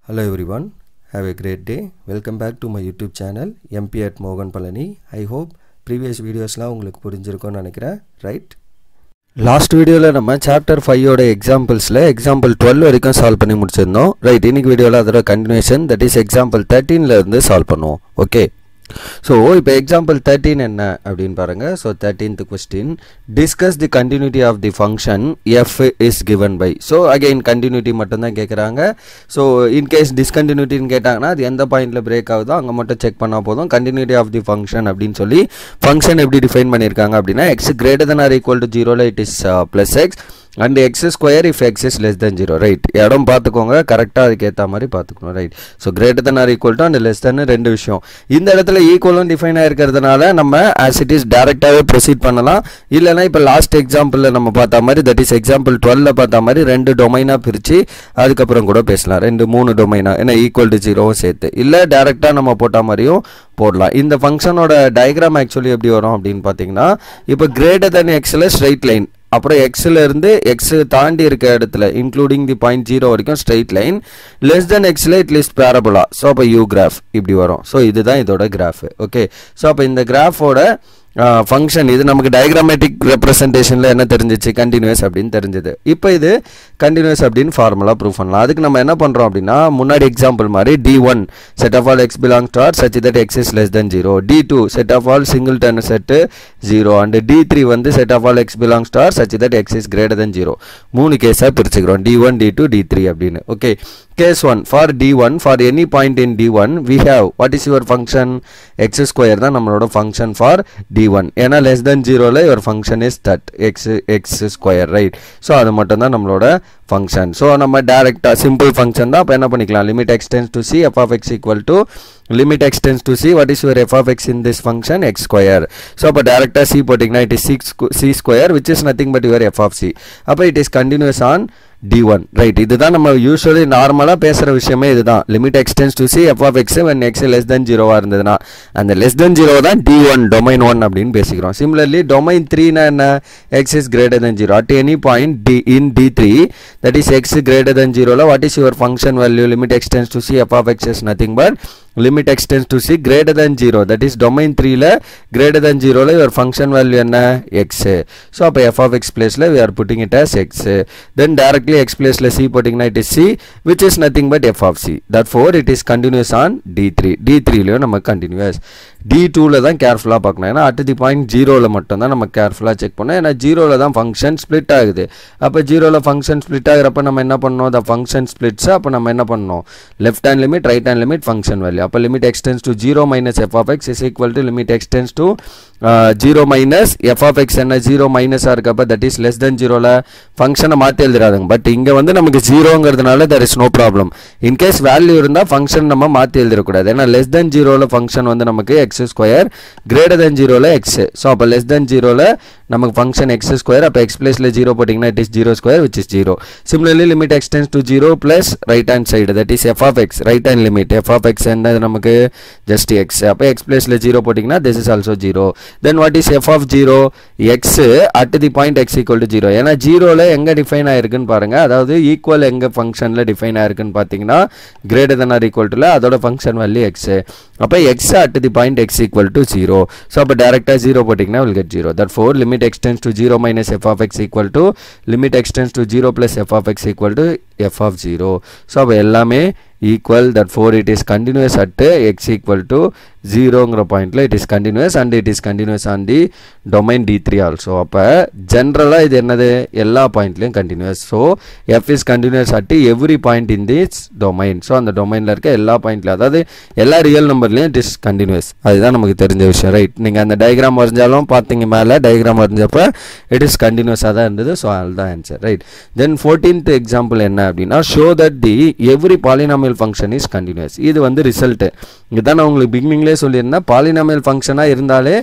Hello everyone, have a great day. Welcome back to my YouTube channel MP at Mogan Palani. I hope previous videos la உங்களுக்கு புரிஞ்சிருக்கும்னு நினைக்கிறேன், right? Last வீடியோவில் நம்ம chapter 5ஓட எக்ஸாம்பிள்ஸில் example 12 வரைக்கும் solve பண்ணி முடிச்சிருந்தோம், right? இன்னைக்கு வீடியோவில் அதோட கண்டினியூஷன், தட் இஸ் எக்ஸாம்பிள் 13ல இருந்து சால்வ் பண்ணுவோம், ஓகே? ஸோ இப்போ எக்ஸாம்பிள் 13 என்ன அப்படின்னு பாருங்கள். So 13th question, discuss the continuity of the function f is given by. So again continuity மட்டும்தான் கேட்குறாங்க. ஸோ இன்கேஸ் டிஸ்கண்டினியூட்டின்னு கேட்டாங்கன்னா அது எந்த பாயிண்டில் பிரேக் ஆகுதோ அங்கே மட்டும் செக் பண்ணால் போதும். கண்டினியூட்டி ஆஃப் தி ஃபங்க்ஷன் அப்படின்னு சொல்லி ஃபங்க்ஷன் எப்படி டிஃபைன் பண்ணியிருக்காங்க அப்படின்னா x greater than or equal to 0ல it is plus x and x square if x is less than 0, right? இடம் பார்த்துக்கோங்க, கரெக்டாக அதுக்கு ஏற்ற மாதிரி பார்த்துக்கணும், right? So greater than or equal to and less than ரெண்டு விஷயம். இந்த இடத்துல ஈக்குவலும் டிஃபைன் ஆகிருக்கிறதுனால நம்ம ஆஸ் இட் இஸ் டேரெக்டாகவே ப்ரொசீட் பண்ணலாம். இல்லைனா இப்போ லாஸ்ட் எக்ஸாம்பிளில் நம்ம பார்த்த மாதிரி, தட் இஸ் எக்ஸாம்பிள் 12ல பார்த்த மாதிரி ரெண்டு டொமைனாக பிரித்து அதுக்கப்புறம் கூட பேசலாம். 2-3 டொமைனாக, ஏன்னா ஈக்குவல் டு 0வும் சேர்த்து, இல்லை டேரெக்டாக நம்ம போட்ட மாதிரியும் போடலாம். இந்த ஃபங்க்ஷனோட டயக்ராம் ஆக்சுவலி எப்படி வரும் அப்படின்னு பார்த்தீங்கன்னா, இப்போ கிரேட்டர் தென் எக்ஸில் ஸ்ட்ரைட் லைன், அப்புறம் எக்ஸில் இருந்து எக்ஸ் தாண்டி இருக்க இடத்துல இன்க்ளூடிங் தி பாயிண்ட் 0 வரைக்கும் ஸ்ட்ரைட் லைன், லெஸ் தென் எக்ஸில் இட் லிஸ்ட் பேரபோலா. ஸோ அப்போ யூ கிராஃப் இப்படி வரும். ஸோ இதுதான் இதோட கிராஃப், ஓகே? ஸோ அப்போ இந்த கிராஃபோட ஃபங்க்ஷன் இது நமக்கு டயக்ராமேட்டிக் ரெப்ரசன்டேஷனில் என்ன தெரிஞ்சிச்சு, கண்டினியூஸ் அப்படின்னு தெரிஞ்சது. இப்போ இது கண்டினியூஸ் அப்படின்னு ஃபார்முலா ப்ரூவ் பண்ணலாம். அதுக்கு நம்ம என்ன பண்ணுறோம் அப்படின்னா, முன்னாடி எக்ஸாம்பிள் மாதிரி d1 set of all x belongs to R such that x is less than 0, d2 set of all singleton டன் செட்டு 0 அண்ட் d3 வந்து set of all x belongs to R such that x is greater than 0. 3 கேஸாக பிரிச்சுக்கிறோம், d1 d2 d3 அப்படின்னு, okay? Case 1, for d1, for any point in d1 we have, what is your function? x square தான் நம்மளோட function for d1. ஏன்னா less than 0ல your function is that x square, right? so அது மட்டும் தான் நம்மளோட function. so நம்ம டைரக்டா simple function தான். அப்ப என்ன பண்ணிக்கலாம், limit x tends to c f of x equal to limit x tends to c, what is your f of x in this function? x square. so அப்ப டைரக்டா c போட்டிங்கன்னா it is c square which is nothing but your f of c. அப்ப it is continuous on d1, right? இதுதான் நம்ம usually நார்மலாக பேசுகிற விஷயமே இதுதான். Limit x tends to c f of x when x less than 0 இருந்ததுன்னா அந்த less than 0 தான் d1 domain 1 அப்படின்னு பேசிக்கிறோம். சிமிலர்லி domain 3 என்ன, x is greater than 0 at any point in d3, that is x greater than 0 what is your function value? limit x tends to c f of x is nothing but limit x tends to c greater than 0, that is domain 3ல greater than 0ல your function value என்ன, x. so அப்ப f of x placeல we are putting it as x, then directly x placeல c போட்டிங்கன்னா it is c which is nothing but f of c. therefore it is continuous on d3லையும் நம்ம continuous. d2ல தான் கேர்ஃபுல்லாக பார்க்கணும், ஏன்னா at the point 0ல மட்டும் தான் நம்ம கேர்ஃபுல்லாக செக் பண்ணோம், ஏன்னா 0ல தான் ஃபங்க்ஷன் ஸ்ப்ளிட் ஆகுது. அப்போ 0ல ஃபங்க்ஷன் ஸ்ப்ளிட் ஆகிறப்ப நம்ம என்ன பண்ணோம், the function splits. அப்போ நம்ம என்ன பண்ணோம், left hand limit right hand limit function value. அப்போ limit x tends to 0 minus f of x is equal to limit x tends to 0 minus f of x என்ன 0 மைனஸாக இருக்கப்ப that is less than 0ல ஃபங்க்ஷனை மாற்றி எழுதுறாங்க. But இங்கே வந்து நமக்கு 0ங்கிறதுனால there is no problem. In case value இருந்தால் ஃபங்க்ஷன் நம்ம மாற்றி எழுதிடக்கூடாது, ஏன்னா less than 0ல ஃபங்க்ஷன் வந்து நமக்கு x square, greater than 0ல x. So அப்போ less than 0ல நமக்கு ஃபங்க்ஷன் x square, அப்போ x placeல 0 போட்டிங்கன்னா it is 0 square which is 0. similarly limit x tends to 0 plus right hand side, that is f of x, right hand limit f of x என்னது நமக்கு just x. அப்போ x placeல 0 போட்டிங்கன்னா this is also 0. then what is f of 0? x at the point x equal to 0. ஏன்னா 0ல எங்க define ஆயிருக்குன்னு பாருங்க, அதாவது equal எங்க ஃபங்க்ஷன்ல டிஃபைன் ஆயிருக்குன்னு பார்த்தீங்கன்னா greater than or equal to அதோட ஃபங்க்ஷன் வேல்யூ x. அப்போ x at the point x equal to 0. so அப்போ டைரக்டா 0 போட்டிங்கன்னா will get 0. therefore limit x tends to 0 minus f of x equal to limit x tends to 0 plus f of x equal to f of 0. so அப்போ எல்லாமே equal, therefore it is continuous at x equal to 0ங்கிற பாயிண்ட்ல it is continuous and it is continuous on the domain d3 also. அப்ப ஜெனரலா இது என்னது, எல்லா பாயிண்ட்லயும் continuous. so f is continuous at every point in this domain. so அந்த டொமைன்ல இருக்க எல்லா பாயிண்ட்ல, அதாவது எல்லா ரியல் நம்பர்லயும் it is continuous. அதுதான் நமக்கு தெரிஞ்ச விஷயம், ரைட்? நீங்க அந்த டயக்ராம் வரைஞ்சாலும் பார்த்தீங்க, மேல டயக்ராம் வரைஞ்சப்ப it is continuous தான் இருந்தது. so அதுதான் answer, right? then 14th example என்ன அப்படின்னா, show that the every polynomial function is continuous. இது வந்து ரிசல்ட். இதுதான் நான் உங்களுக்கு பிகினிங்லேயே சொல்லியிருந்தேன், பாலினாமியல் ஃபங்க்ஷனாக இருந்தாலே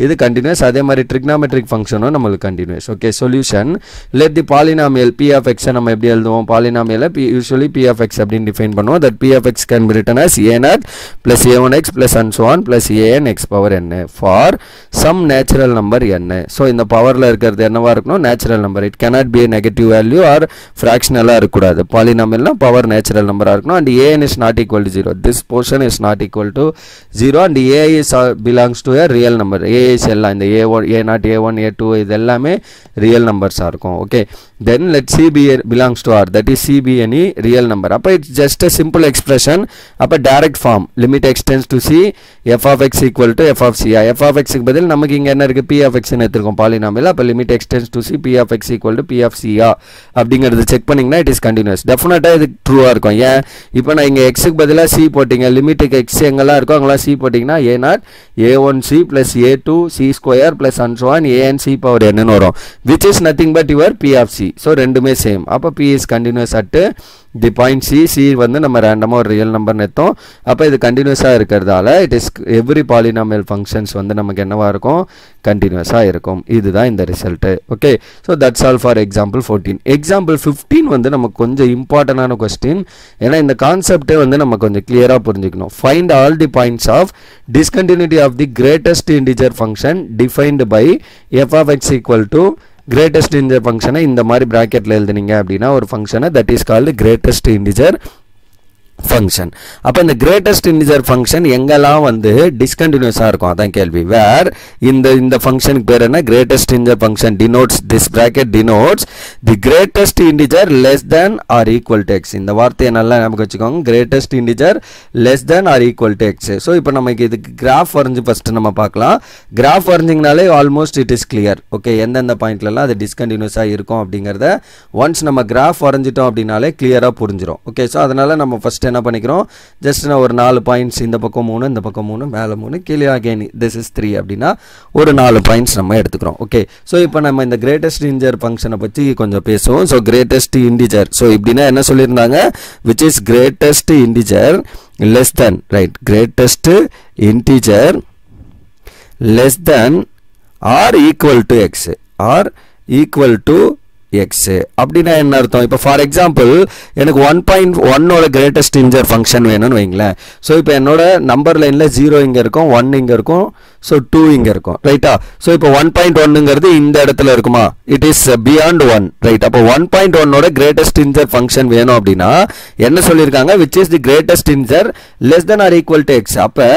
இது கண்டினியூஸ். அதே மாதிரி ட்ரிக்னாமெட்ரிக் ஃபங்க்ஷனும் நம்மளுக்கு continuous, okay? Solution, let the polynomial p of x நம்ம எப்படி எழுதுவோம், பாலினாமியலை யூஸ்வலி p of x அப்படின்னு டிஃபைன் பண்ணுவோம். That p of x can be written as a0 plus a1x plus and so on plus an x power n for some natural number n. So இந்த பவரில் இருக்கிறது என்னவா இருக்கணும், natural number. It cannot be a negative value or fractional இருக்கக்கூடாது. இருக்கக்கூடாது. பாலினாமியல்னா power natural நம்பராக இருக்கணும். And an is not equal to 0. This portion is not equal to 0 and a is belongs to a real number. a is எல்லாம் இந்த a1 a0 a1 a2 இது எல்லாமே real நம்பர்ஸாக இருக்கும். Okay, then let c belongs to r, that is c be any real number. அப்போ it's just a simple expression. அப்போ direct form limit extends to c f of x equal to f of c. f of x க்கு பதில் நமக்கு இங்கே என்ன இருக்குது, p of x ன்னு எடுத்துருக்கோம் பாலினாமியல். அப்போ limit extends to c p of x equal to p of c அப்படிங்கிறது செக் பண்ணிங்கன்னா it is continuous. டெஃபினட்டாக இது ட்ரூவாக இருக்கும். ஏன் இப்போ நான் இங்கே எக்ஸுக்கு பதிலாக c போட்டிங்க, லிமிட்டுக்கு எக்ஸ் எங்கெல்லாம் இருக்கோ அங்கெல்லாம் c போட்டிங்கன்னா a0 a1c plus a2 c square plus and so on an c power n ன்னு வரும், which is nothing but your p of c. So ரெண்டுமே சேம். அப்போ p is continuous at the point c வந்து நம்ம ரேண்டமாக ஒரு real நம்பர்னு எடுத்தோம். அப்போ இது கண்டினியூஸாக இருக்கிறதால it is every polynomial functions வந்து நமக்கு என்னவாக இருக்கும், கண்டினியூஸாக இருக்கும். இதுதான் இந்த result. Okay, so that's all for example 14. Example 15 வந்து நமக்கு கொஞ்சம் இம்பார்ட்டண்டான கொஸ்டின். ஏன்னா இந்த கான்செப்டே வந்து நம்ம கொஞ்சம் கிளியராக புரிஞ்சுக்கணும். Find all the points of discontinuity of the greatest integer function defined by f of x equal to greatest integer ஃபங்க்ஷனை இந்த மாதிரி ப்ராக்கெட்டில் எழுதுனீங்க அப்படின்னா ஒரு ஃபங்க்ஷனை that is called greatest integer function. அப்போ இந்த கிரேட்டஸ்ட் இன்டிஜர் ஃபங்க்ஷன் எங்கெல்லாம் வந்து டிஸ்கண்டினியூஸாக இருக்கும் அதான் கேள்வி. வேர் இந்த ஃபங்க்ஷனுக்கு பேர் என்ன, greatest integer function denotes, this bracket denotes the greatest integer less than or equal to X. இந்த வார்த்தையை நல்லா ஞாபகம் வச்சுக்கோங்க, greatest integer less than or equal to X. So இப்போ நமக்கு இதுக்கு கிராஃப் வரைஞ்சி ஃபஸ்ட்டு நம்ம பார்க்கலாம். கிராஃப் வரைஞ்சிங்கனாலே almost it is clear. Okay, எந்தெந்த பாயிண்ட்லலாம் அது டிஸ்கண்டினியூஸாக இருக்கும் அப்படிங்கிறத ஒன்ஸ் நம்ம கிராஃப் வரைஞ்சிட்டோம் அப்படின்னாலே கிளியராக புரிஞ்சிடும். ஓகே, ஸோ அதனால் நம்ம ஃபஸ்ட் என்ன பண்ணிக்கிறோம், ஜஸ்ட் நான் ஒரு 4 பாயிண்ட்ஸ் இந்த பக்கம் 3 இந்த பக்கம் 3 மேலே 3 கீழே அகைன் திஸ் இஸ் 3 அப்படின்னா ஒரு 4 பாயிண்ட்ஸ் நம்ம எடுத்துக்கிறோம். ஓகே, ஸோ இப்போ நம்ம இந்த கிரேட்டஸ்ட் இன்டிஜர் ஃபங்க்ஷனை பற்றி கொஞ்சம் பேசுவோம். ஸோ கிரேட்டஸ்ட் இன்டிஜர், ஸோ இப்படின்னா என்ன சொல்லியிருந்தாங்க, which is greatest integer less than, right, greatest integer less than or equal to x, or equal to x அப்படின்னா என்ன அர்த்தம். இப்போ ஃபார் எக்ஸாம்பிள் எனக்கு 1.1ஓட கிரேட்டஸ்ட் இன்டிஜர் ஃபங்க்ஷன் வேணும்னு வைங்களேன். ஸோ இப்போ என்னோட நம்பர் லைனில் 0 இங்கே இருக்கும், 1 இங்கே இருக்கும், ஸோ 2 இங்கே இருக்கும், ரைட்டா. ஸோ இப்போ 1.1ங்கிறது இந்த இடத்துல இருக்குமா, இட் இஸ் பியாண்ட் 1, ரைட். அப்போ 1.1ஓட கிரேட்டஸ்ட் இன்டிஜர் ஃபங்க்ஷன் வேணும் அப்படின்னா என்ன சொல்லியிருக்காங்க, which is the greatest integer less than or equal to x. அப்போ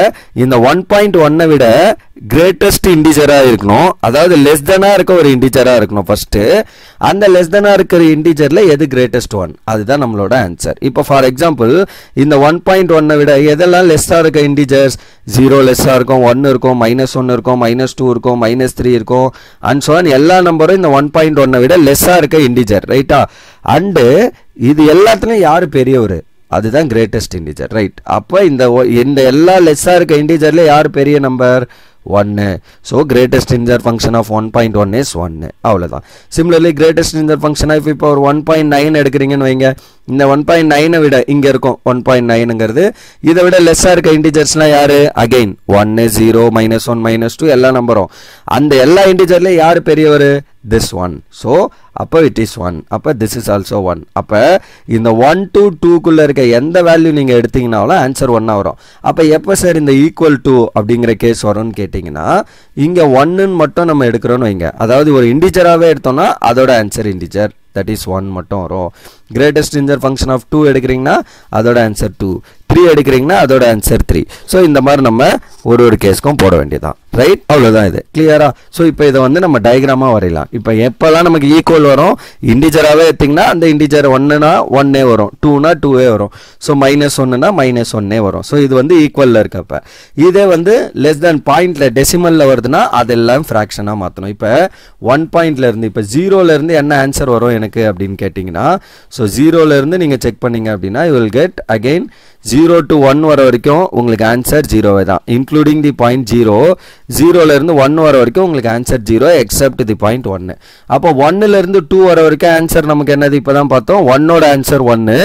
இந்த 1.1 விட கிரேட்டஸ்ட் இன்டிஜராக இருக்கணும், அதாவது லெஸ் தெனாக இருக்க ஒரு இன்டிஜராக இருக்கணும் ஃபர்ஸ்ட். அந்த லெஸ் தெனாக இருக்கிற இன்டிஜரில் எது கிரேட்டஸ்ட் ஒன், அதுதான் நம்மளோட ஆன்சர். இப்போ ஃபார் எக்ஸாம்பிள் இந்த 1.1 விட எதெல்லாம் லெஸ்ஸாக இருக்க இன்டிஜர்ஸ், 0 லெஸ்ஸாக இருக்கும், 1 இருக்கும், -1 இருக்கும், -2 இருக்கும், -3 இருக்கும், அண்ட் ஸோ ஆன் எல்லா நம்பரும் இந்த 1.1 விட லெஸ்ஸாக இருக்க இன்டிஜர், ரைட்டா. அண்டு இது எல்லாத்துலையும் யார் பெரியவர், அதுதான் கிரேட்டஸ்ட் இன்டிஜர், ரைட். அப்போ இந்த எல்லா லெஸ்ஸாக இருக்க இன்டிஜரில் யார் பெரிய number, 1. So greatest integer function of 1.1 is 1. அவ்வளவுதான். Similarly greatest integer function if இப்போ ஒரு 1.9 எடுக்கிறீங்கன்னு வைங்க, இந்த 1.9 விட இங்க இருக்கும் 1.9ங்கிறது, இதை விட லெஸ்ஸா இருக்க இன்டிஜர்ஸ்லாம் யாரு, அகைன் 1 0 -1 -2 எல்லா நம்பரும், அந்த எல்லா இன்டிஜர்ல யாரு பெரியவர், this one. So அப்போ it is 1. அப்போ this is also 1. அப்போ இந்த 1 to 2 குள்ள இருக்க எந்த வேல்யூ நீங்க எடுத்தீங்கனாலும் ஆன்சர் 1 வரும். அப்போ எப்போ சார் இந்த ஈக்குவல் டு அப்படிங்கிற கேஸ் வரும்னு கேட்டிங்கன்னா, இங்க 1ன்னு மட்டும் நம்ம எடுக்கிறோன்னு வைங்க, அதாவது ஒரு இன்டிஜராகவே எடுத்தோம்னா அதோட ஆன்சர் இன்டிஜர், that is 1 மட்டும் வரும். கிரேட்டஸ்ட் இன்டிஜர் ஃபங்க்ஷன் ஆஃப் 2 எடுக்கிறீங்கன்னா அதோட ஆன்சர் 2, 3 எடுக்கிறீங்கன்னா அதோட ஆன்சர் 3. ஸோ இந்த மாதிரி நம்ம ஒரு கேஸ்க்கும் போட வேண்டியதான், ரைட். அவ்வளோதான், இது கிளியரா. ஸோ இப்போ இதை வந்து நம்ம டயக்ராமாக வரையலாம். இப்போ எப்போல்லாம் நமக்கு ஈக்குவல் வரும், இன்டிஜராகவே எடுத்திங்கன்னா அந்த இன்டிஜர் 1னா 1 வரும், 2னா 2 வரும், ஸோ -1னா -1 வரும். ஸோ இது வந்து ஈக்குவலில் இருக்கப்ப, இதே வந்து லெஸ் தேன் பாயிண்ட்ல டெசிமலில் வருதுன்னா அதெல்லாம் ஃப்ராக்ஷனாக மாற்றணும். இப்போ 1 பாயிண்ட்ல இருந்து இப்போ 0ல இருந்து என்ன ஆன்சர் வரும் எனக்கு அப்படின்னு கேட்டிங்கன்னா, ஸோ 0ல இருந்து நீங்கள் செக் பண்ணீங்க அப்படின்னா you will get again 0 to 1 வர வரைக்கும் உங்களுக்கு ஆன்சர் 0 தான், இன்க்ளூடிங் தி பாயிண்ட் 0. 0ல இருந்து 1 வர வரைக்கும் உங்களுக்கு ஆன்சர் 0 எக்ஸப்ட் தி பாயிண்ட் 1. அப்போ 1ல இருந்து 2 வர வரைக்கும் ஆன்சர் நமக்கு என்னது, இப்போ தான் பார்த்தோம், 1ஓட ஆன்சர் 1,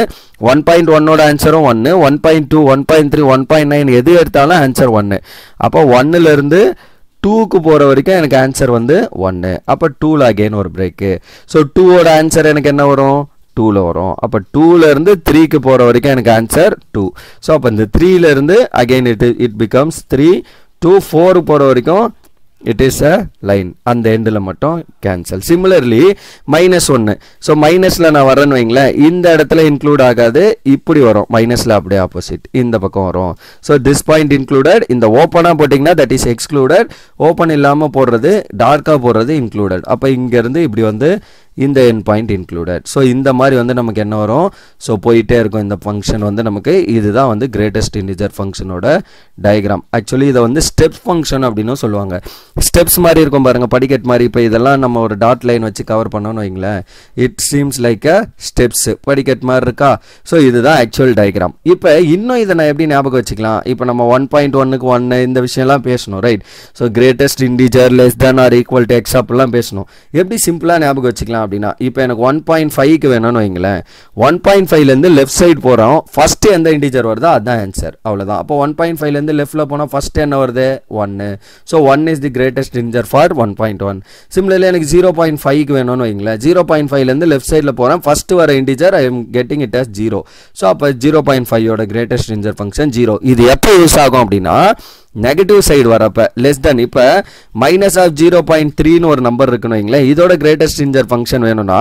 1.1ஓட ஆன்சரும் 1, 1.2 1.3 1.9 எது எடுத்தாலும் ஆன்சர் 1. அப்போ 1ல இருந்து 2க்கு போகிற வரைக்கும் எனக்கு ஆன்சர் வந்து 1. அப்போ 2ல அகைன் ஒரு பிரேக்கு. ஸோ 2ஓட ஆன்சர் எனக்கு என்ன வரும், 2ல வரும். அப்போ 2ல இருந்து 3க்கு போகிற வரைக்கும் எனக்கு ஆன்சர் 2. ஸோ அப்போ இந்த 3ல இருந்து அகைன் இட் பிகம்ஸ் 3 to 4 போகிற வரைக்கும் it is a line. அந்த எண்டில் மட்டும் கேன்சல். சிமிலர்லி -1. ஸோ மைனஸில் நான் வரேன்னு வைங்களேன், இந்த இடத்துல இன்க்ளூட் ஆகாது, இப்படி வரும். மைனஸில் அப்படியே ஆப்போசிட் இந்த பக்கம் வரும். So this point included. இந்த ஓப்பனாக போட்டிங்கன்னா தட் இஸ் எக்ஸ்க்ளூடட். ஓப்பன் இல்லாமல் போடுறது, டார்க்காக போடுறது இன்க்ளூடட். அப்போ இங்கேருந்து இப்படி வந்து இந்த என் பாயிண்ட் இன்க்ளூடட். ஸோ இந்த மாதிரி வந்து நமக்கு என்ன வரும்? ஸோ போயிட்டே இருக்கும் இந்த ஃபங்க்ஷன் வந்து நமக்கு. இதுதான் வந்து கிரேட்டஸ்ட் இன்டிஜர் ஃபங்க்ஷனோட டயக்ராம். ஆக்சுவலி இதை வந்து ஸ்டெப்ஸ் ஃபங்க்ஷன் அப்படின்னு சொல்லுவாங்க. ஸ்டெப்ஸ் மாதிரி இருக்கும் பாருங்கள், படிக்கட் மாதிரி. இப்போ இதெல்லாம் நம்ம ஒரு டாட் லைன் வச்சு கவர் பண்ணோன்னு வைங்களேன், it seems like a steps, படிக்கட் மாதிரி இருக்கா? ஸோ இதுதான் ஆக்சுவல் டயக்ராம். இப்போ இன்னும் இதை நான் எப்படி ஞாபகம் வச்சுக்கலாம்? இப்போ நம்ம 1.1க்கு 1 இந்த விஷயம்லாம் பேசணும், right? So greatest integer less than or equal to X அப்படிலாம் பேசணும். எப்படி சிம்பிளாக ஞாபகம் வச்சுக்கலாம் அப்படின்னா, இப்போ எனக்கு 1.5க்கு வேணும்னு வைங்களேன், 1.5லேருந்து லெஃப்ட் சைடு போகிறோம், ஃபஸ்ட்டு எந்த இன்டிஜர் வருதோ அதுதான் ஆன்சர், அவ்வளோதான். அப்போ 1.5லேருந்து லெஃப்ட்டில் போனால் ஃபஸ்ட்டு என்ன வருது? 1. So 1 is the greatest integer for 1.1. Similarly எனக்கு 0.5க்கு வேணும்னு வைங்களேன், 0.5லேருந்து லெஃப்ட் சைடில் போகிறேன், ஃபஸ்ட்டு வர integer I am getting it as 0. So அப்போ 0.5யோட கிரேட்டஸ்ட் இன்டிஜர் ஃபங்க்ஷன் 0. இது எப்போ யூஸ் ஆகும் அப்படின்னா, நெகட்டிவ் சைடு வரப்ப, லெஸ் தென். இப்போ -0.3ன்னு ஒரு நம்பர் இருக்குன்னு வைங்களேன், இதோட கிரேட்டஸ்ட் இன்டிஜர் ஃபங்க்ஷன் வேணும்னா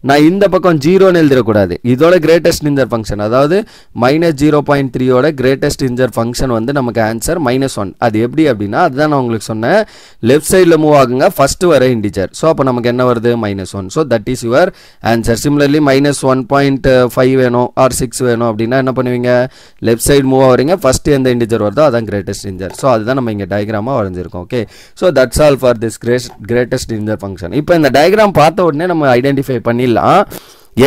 நான் இந்த பக்கம் 0ன்னு எழுதிடக்கூடாது. இதோட கிரேட்டஸ்ட் இன்டிஜர் ஃபங்க்ஷன், அதாவது -0.3யோட கிரேட்டஸ்ட் இன்டிஜர் ஃபங்க்ஷன் வந்து நமக்கு ஆன்சர் -1. அது எப்படி அப்படின்னா, அதுதான் நான் உங்களுக்கு சொன்னேன், லெஃப்ட் சைடில் மூவ் ஆகுங்க, ஃபஸ்ட்டு வர இன்டிஜர். ஸோ அப்போ நமக்கு என்ன வருது? -1. So that is your answer. Similarly -1.5 வேணும் ஆர் 6 வேணும் அப்படின்னா என்ன பண்ணுவீங்க? லெஃப்ட் சைடு மூவ் ஆகிறீங்க, ஃபஸ்ட்டு எந்த இன்டிஜர் வருதோ அதான் கிரேட்டஸ்ட் இன்டிஜர். ஸோ அதுதான் நம்ம இங்கே டயக்ராமாக வரைஞ்சிருக்கோம். Okay, so that's all for this greatest integer function. இப்போ இந்த டயக்ராம் பார்த்த உடனே நம்ம ஐடென்டிஃபை பண்ணிடலாம்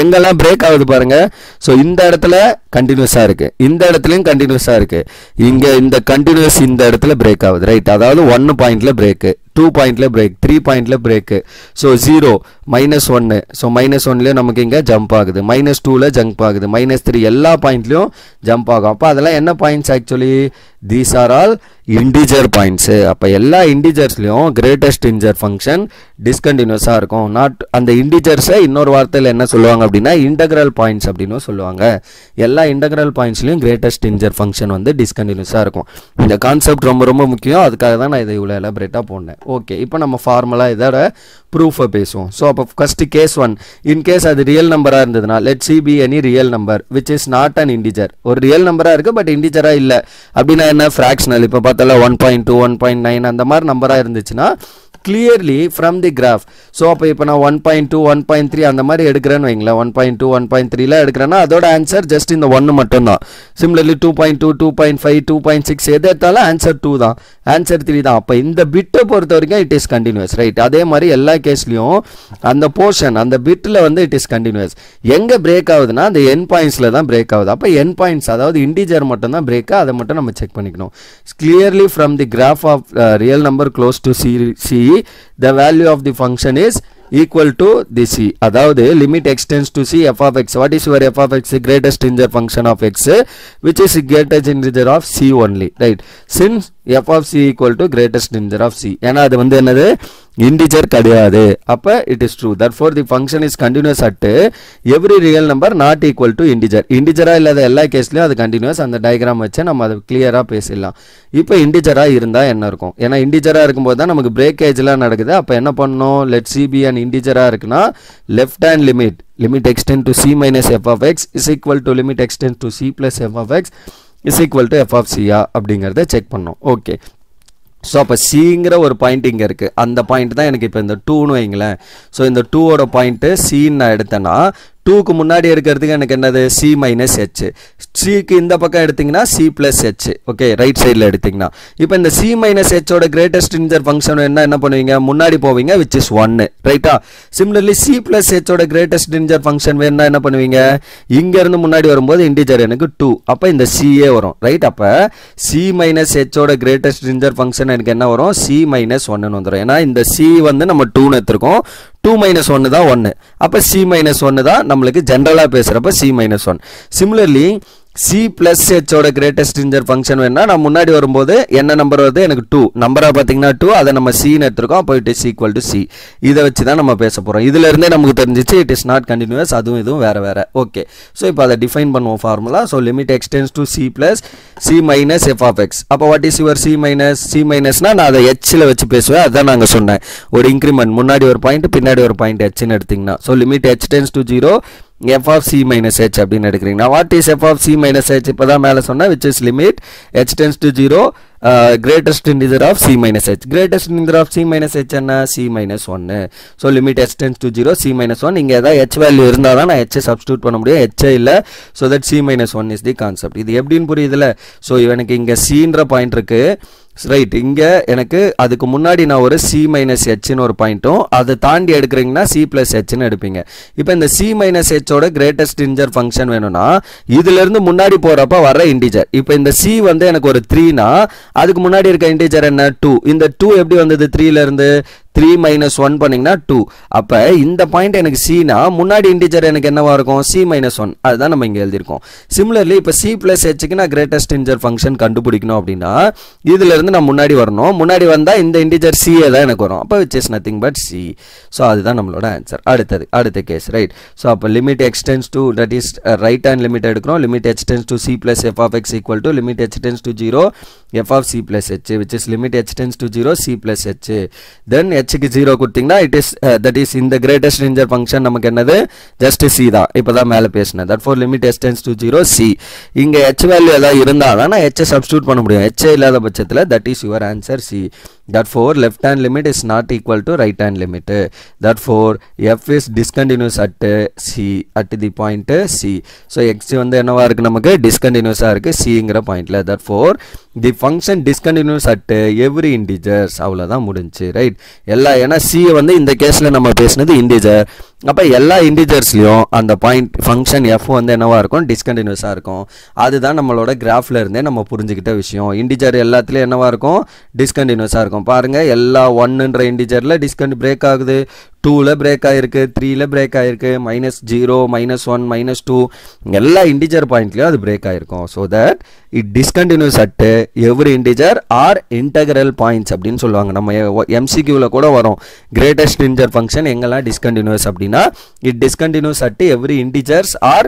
எங்கெல்லாம் பிரேக் ஆகுது பாருங்க. ஸோ இந்த இடத்துல கண்டினியூஸாக இருக்கு, இந்த இடத்துலையும் கண்டினியூஸாக இருக்கு, இங்கே இந்த கண்டினியூஸ் இந்த இடத்துல பிரேக் ஆகுது, ரைட்? அதாவது 1 பாயிண்ட்ல பிரேக்கு, 2 பாயிண்ட்ல பிரேக், 3 பாயிண்ட்ல பிரேக்கு. ஸோ 0, -1. ஸோ -1லேயும் நமக்கு இங்கே ஜம்ப் ஆகுது, -2ல ஜம்ப் ஆகுது, -3 எல்லா பாயிண்ட்லையும் ஜம்ப் ஆகும். அப்போ அதெல்லாம் என்ன points? Actually these are all integer points. அப்போ எல்லா இன்டிஜர்ஸ்லையும் கிரேட்டஸ்ட் இன்டிஜர் ஃபங்க்ஷன் டிஸ்கண்டினியூஸாக இருக்கும். நாட் அந்த இன்டிஜர்ஸை இன்னொரு வார்த்தையில் என்ன சொல்லுவாங்க அப்படின்னா இன்டெக்ரல் பாயிண்ட்ஸ் அப்படின்னு சொல்லுவாங்க. எல்லா இன்டெக்ரல் பாயிண்ட்ஸ்லையும் கிரேட்டஸ்ட் இன்டிஜர் ஃபங்க்ஷன் வந்து டிஸ்கண்டினியூஸாக இருக்கும். இந்த கான்செப்ட் ரொம்ப ரொம்ப முக்கியம், அதுக்காக தான் நான் இதை இவ்வளோ எலாபரேட்டாக போனேன். ஓகே, இப்போ நம்ம ஃபார்முலாக இதோட ப்ரூஃபை பேசுவோம். ஸோ அப்போ ஃபஸ்ட்டு கேஸ் 1, இன்கேஸ் அது ரியல் நம்பராக இருந்ததுன்னா, let see be any real number which is not an integer. ஒரு ரியல் நம்பராக இருக்குது பட் இன்டிஜராக இல்லை அப்படின்னா என்ன? ஃப்ராக்ஷனல். இப்போ பார்த்தால 1.2, 1.9 அந்த மாதிரி நம்பராக இருந்துச்சுன்னா clearly from the graph. So அப்போ இப்போ நான் 1.2, 1.3 அந்த மாதிரி எடுக்கிறேன்னு வைங்களேன், 1.2, 1.3ல எடுக்கிறேன்னா அதோட ஆன்சர் ஜஸ்ட் இந்த 1 மட்டும்தான். சிமிலர்லி 2.2, 2.5, 2.6 எது எடுத்தாலும் ஆன்சர் 2 தான், ஆன்சர் 3 தான். அப்போ இந்த பிட்டை பொறுத்த வரைக்கும் இட் இஸ் கண்டினியூஸ், ரைட்? அதே மாதிரி எல்லா கேஸ்லையும் அந்த போர்ஷன் அந்த பிட்டில் வந்து இட் இஸ் கண்டினியூஸ். எங்கே பிரேக் ஆகுதுன்னா அந்த என் பாயிண்ட்ஸில் தான் பிரேக் ஆகுது. அப்போ என் பாயிண்ட்ஸ் அதாவது இன்டிஜர் மட்டும் தான் பிரேக், அதை மட்டும் நம்ம செக் பண்ணிக்கணும். Clearly from the graph of real number close to c the value of the function is equal to the c. அதாவது limit extends to c f of x. What is your f of x? Greatest integer function of x which is greatest integer of c only, right? Since f of c equal to greatest integer of c, ஏன்னா அது வந்து என்னது? Integer கிடையாது. அப்போ it is true. therefore the function is continuous at every real number not equal to integer. இன்டிஜராக இல்லாத எல்லா கேஸ்லையும் அது continuous. அந்த டயக்ராம் வச்சு நம்ம அதை கிளியராக பேசிடலாம். இப்போ இன்டிஜராக இருந்தால் என்ன இருக்கும்? ஏன்னா இன்டிஜராக இருக்கும்போது தான் நமக்கு பிரேக்கேஜ்லாம் நடக்குது. அப்போ என்ன பண்ணணும்? லெட் சி பி அண்ட் இன்டிஜராக இருக்குன்னா left hand limit extend to c minus f of x is equal to limit extend to c plus f of x is equal to f of c அப்படிங்கிறத check பண்ணோம். Okay, so அப்போ சிங்கிற ஒரு point இங்கே இருக்குது, அந்த point தான் எனக்கு இப்போ இந்த 2ன்னு வைங்களேன். ஸோ இந்த 2ஓட பாயிண்ட்டு சின்னு நான் எடுத்தேன்னா 2க்கு முன்னாடி இருக்கிறதுக்கு எனக்கு என்னது? C minus H. சிக்கு இந்த பக்கம் எடுத்திங்கன்னா C plus H. Okay, right சைடில் எடுத்திங்கன்னா இப்போ இந்த சி மைனஸ் ஹெச்சோட கிரேட்டஸ்ட் இன்டிஜர் ஃபங்க்ஷன் என்ன பண்ணுவீங்க? முன்னாடி போவீங்க, விச் இஸ் 1, ரைட்டா? சிமிலர்லி சி ப்ளஸ் ஹெச்சோட கிரேட்டஸ்ட் இன்டிஜர் ஃபங்க்ஷன் வேணும்னா என்ன பண்ணுவீங்க? இங்கேருந்து முன்னாடி வரும்போது இன்டிஜர் எனக்கு 2, அப்போ இந்த சிஏ வரும், ரைட்? அப்போ சி மைனஸ் ஹெச்சோட கிரேட்டஸ்ட் இன்டிஜர் ஃபங்க்ஷன் எனக்கு என்ன வரும்? சி மைனஸ் 1ன்னு வந்துடும். ஏன்னா இந்த சி வந்து நம்ம 2ன்னு எடுத்துருக்கோம், 2 minus 1 தான் 1. அப்போ c minus 1 தான் நம்மளுக்கு ஜென்ரலாக பேசுகிறப்ப c minus 1. Similarly C plus H ஓட greatest integer function வேணா நான் முன்னாடி வரும்போது என்ன நம்பர் வருது எனக்கு 2 நம்பரா பாத்தீங்கன்னா 2 அத நம்ம C ன்னு எடுத்துறோம் அப்ப it is equal to C இத வச்சு தான் நம்ம பேச போறோம் இதுல இருந்தே நமக்கு தெரிஞ்சிச்சு it is not continuous அதுவும் இதுவும் வேற வேற ஓகே சோ இப்போ அத டிஃபைன் பண்ணுவோம் formula so limit extends to C plus C minus f of x அப்ப what is your C minus னா நான் அத h ல வச்சு பேசுவேன் அதான் நாங்க சொன்னேன் ஒரு இன்கிரிமென்ட் முன்னாடி ஒரு பாயிண்ட் பின்னாடி ஒரு பாயிண்ட் h ன்னு எடுத்தீங்கன்னா so limit h tends to 0 f of C minus h அப்படினு எடுக்கறீங்க what is f of C minus h இப்போதான் மேல சொன்னா which is limit h tends to 0 greatest integer of C minus h greatest integer of C minus h என்ன C minus 1 so limit h tends to 0 C minus 1 இங்க ஏதாவது h value இருந்தா தான் நான் h substitute பண்ண முடியும் h இல்ல so that C minus 1 is the concept இது எப்படின்னு புரியுதுல so எனக்கு இங்க C ன்ற பாயிண்ட் இருக்கு ரைட் இங்க எனக்கு அதுக்கு முன்னாடி நான் ஒரு C minus h ன்னு ஒரு பாயிண்டும் அதை தாண்டி எடுக்கறீங்கன்னா C plus h ன்னு எடுப்பீங்க இப்போ இந்த C minus h ஓட greatest integer function வேணும்னா இதில இருந்து முன்னாடி போறப்ப வர இன்டிஜர் இப்போ இந்த C வந்து எனக்கு ஒரு 3 னா அதுக்கு முன்னாடி இருக்க இன்டிஜர் என்ன 2 இந்த 2 எப்படி வந்தது 3 ல இருந்து 3 minus 1 பண்ணீங்கன்னா 2 அப்ப இந்த பாயிண்ட் எனக்கு C னா முன்னாடி இன்டிஜர் எனக்கு என்னவா இருக்கும் C minus 1 அதுதான் நம்ம இங்க எழுதி இருக்கோம் சிமிலர்லி இப்ப C plus h க்கு நான் greatest integer function கண்டுபிடிக்கணும் அப்படினா இதில இருந்து நான் முன்னாடி வரணும் முன்னாடி வந்தா இந்த இன்டிஜர் C தான் எனக்கு வரும் அப்ப which is nothing but C so அதுதான் நம்மளோட ஆன்சர் அடுத்த கேஸ் ரைட் சோ அப்ப limit extends to that is right hand limit எடுக்கறோம் limit h tends to C plus f of x equal to limit h tends to 0 f of C plus h which is limit h tends to 0 C plus h then h க்கு 0 கொடுத்தீங்கன்னா it is that is in the greatest integer function நமக்கு என்னது just C தான் இப்போதான் மேல பேசினேன் therefore limit h tends to 0 C இங்க h value ஏதாவது இருந்தா தான் நான் h சப்ஸ்டிட்யூட் பண்ண முடியும் h இல்லாத பட்சத்துல that is your answer C therefore left hand limit is not equal to right hand limit therefore f is discontinuous at C at the point C so x வந்து என்னவா இருக்கு நமக்கு discontinuous இருக்கு C ங்கற பாயிண்ட்ல therefore the function discontinuous at every integers அவ்வளவுதான் முடிஞ்சு right எல்லா ஏனா C வந்து இந்த கேஸ்ல நம்ம பேசினது இன்டிஜர் அப்ப எல்லா இன்டிஜர்ஸ்லயும் அந்த பாயிண்ட் ஃபங்க்ஷன் f வந்து என்னவா இருக்கும் டிஸ்கண்டினியூஸா இருக்கும் அதுதான் நம்மளோட கிராஃப்ல இருந்தே நம்ம புரிஞ்சிக்கிட்ட விஷயம் இன்டிஜர் எல்லாத்துலயும் என்னவா இருக்கும் டிஸ்கண்டினியூஸா இருக்கும் பாருங்க எல்லா 1 ன்ற இன்டிஜர்ல பிரேக் ஆகுது 2 ல பிரேக் ஆயிருக்கு 3 ல பிரேக் ஆயிருக்கு -0 -1 -2 எல்லா இன்டிஜர் பாயிண்ட்லயும் அது பிரேக் ஆயிருக்கும் so that it discontinuous at every integer or integral points அப்படினு சொல்வாங்க நம்ம MCQ ல கூட வரும் greatest integer function எங்கெல்லாம் discontinuous அப்படினா it discontinuous at every integers or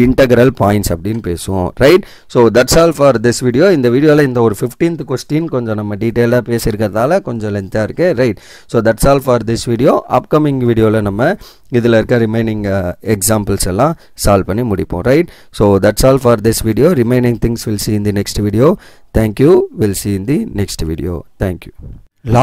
integral points அப்படினு பேசுவோம் right so that's all for this video இந்த வீடியோல இந்த ஒரு 15th question கொஞ்சம் நம்ம டீடைலா பேசியிருக்கிறதால கொஞ்சம் லென்த்தா இருக்கு right so that's all for this video upcoming வீடியோல நம்ம இதுல இருக்க ரிமைனிங் எக்ஸாம்பிள்ஸ் எல்லாம் சால்வ் பண்ணி முடிப்போம் right so that's all for this video remaining things we'll see in the next video thank you we'll see in the next video thank you